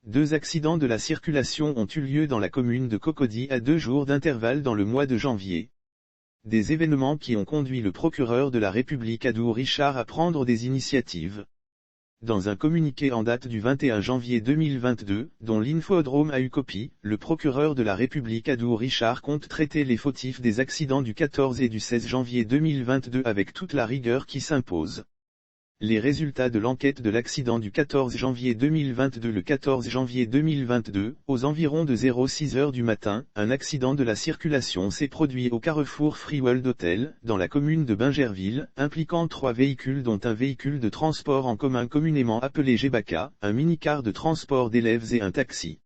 2 accidents de la circulation ont eu lieu dans la commune de Cocody à 2 jours d'intervalle dans le mois de janvier. Des événements qui ont conduit le procureur de la République Adou Richard à prendre des initiatives. Dans un communiqué en date du 21 janvier 2022, dont l'Infodrome a eu copie, le procureur de la République Adou Richard compte traiter les fautifs des accidents du 14 et du 16 janvier 2022 avec toute la rigueur qui s'impose. Les résultats de l'enquête de l'accident du 14 janvier 2022. Le 14 janvier 2022, aux environs de 06 h du matin, un accident de la circulation s'est produit au carrefour Freeworld Hotel, dans la commune de Bingerville, impliquant 3 véhicules dont un véhicule de transport en commun communément appelé Gebaka, un minicar de transport d'élèves et un taxi.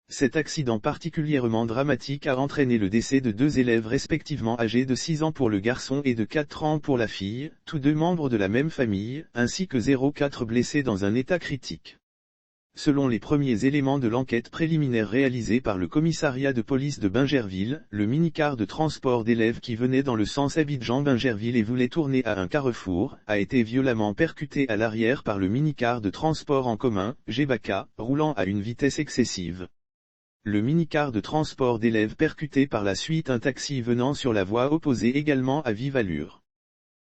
Cet accident particulièrement dramatique a entraîné le décès de 2 élèves respectivement âgés de 6 ans pour le garçon et de 4 ans pour la fille, tous 2 membres de la même famille, ainsi que 04 blessés dans un état critique. Selon les premiers éléments de l'enquête préliminaire réalisée par le commissariat de police de Bingerville, le minicar de transport d'élèves qui venait dans le sens Abidjan-Bingerville et voulait tourner à un carrefour, a été violemment percuté à l'arrière par le minicar de transport en commun, Gebaka, roulant à une vitesse excessive. Le minicar de transport d'élèves percuté par la suite un taxi venant sur la voie opposée également à vive allure.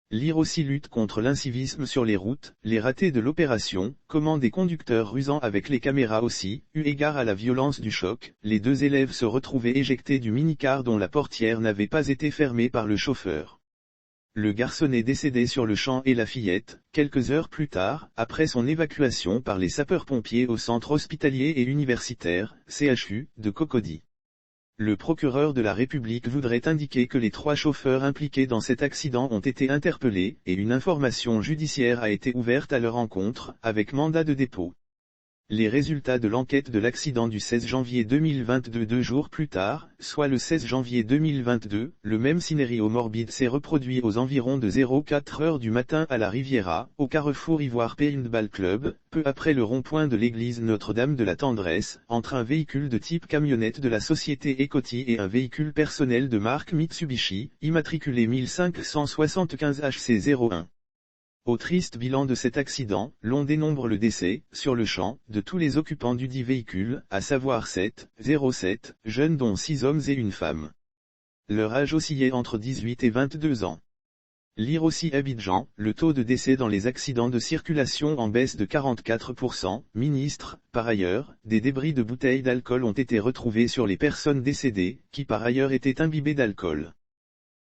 Lire aussi lutte contre l'incivisme sur les routes, les ratés de l'opération, comment des conducteurs rusant avec les caméras aussi, eu égard à la violence du choc, les 2 élèves se retrouvaient éjectés du minicar dont la portière n'avait pas été fermée par le chauffeur. Le garçonnet décédé sur le champ et la fillette, quelques heures plus tard, après son évacuation par les sapeurs-pompiers au centre hospitalier et universitaire, CHU, de Cocody. Le procureur de la République voudrait indiquer que les 3 chauffeurs impliqués dans cet accident ont été interpellés, et une information judiciaire a été ouverte à leur encontre, avec mandat de dépôt. Les résultats de l'enquête de l'accident du 16 janvier 2022 2 jours plus tard, soit le 16 janvier 2022, le même scénario morbide s'est reproduit aux environs de 04 h du matin à la Riviera, au carrefour Ivoire Paintball Club, peu après le rond-point de l'église Notre-Dame de la Tendresse, entre un véhicule de type camionnette de la société Ecoti et un véhicule personnel de marque Mitsubishi, immatriculé 1575 HC01. Au triste bilan de cet accident, l'on dénombre le décès, sur le champ, de tous les occupants du dit véhicule, à savoir 07 jeunes dont 6 hommes et une femme. Leur âge oscillait entre 18 et 22 ans. Lire aussi Abidjan, le taux de décès dans les accidents de circulation en baisse de 44%, ministre, par ailleurs, des débris de bouteilles d'alcool ont été retrouvés sur les personnes décédées, qui par ailleurs étaient imbibées d'alcool.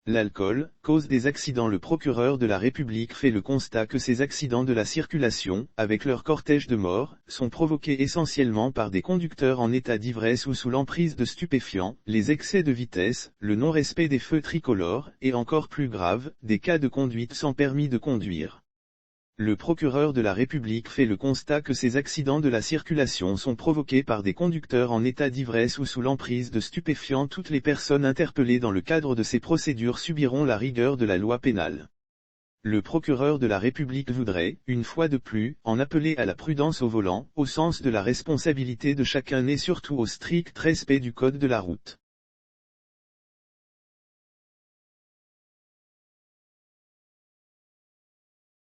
L'alcool, cause des accidents. Le procureur de la République fait le constat que ces accidents de la circulation, avec leur cortège de morts, sont provoqués essentiellement par des conducteurs en état d'ivresse ou sous l'emprise de stupéfiants, les excès de vitesse, le non-respect des feux tricolores, et encore plus grave, des cas de conduite sans permis de conduire. Le procureur de la République fait le constat que ces accidents de la circulation sont provoqués par des conducteurs en état d'ivresse ou sous l'emprise de stupéfiants. Toutes les personnes interpellées dans le cadre de ces procédures subiront la rigueur de la loi pénale. Le procureur de la République voudrait, une fois de plus, en appeler à la prudence au volant, au sens de la responsabilité de chacun et surtout au strict respect du code de la route.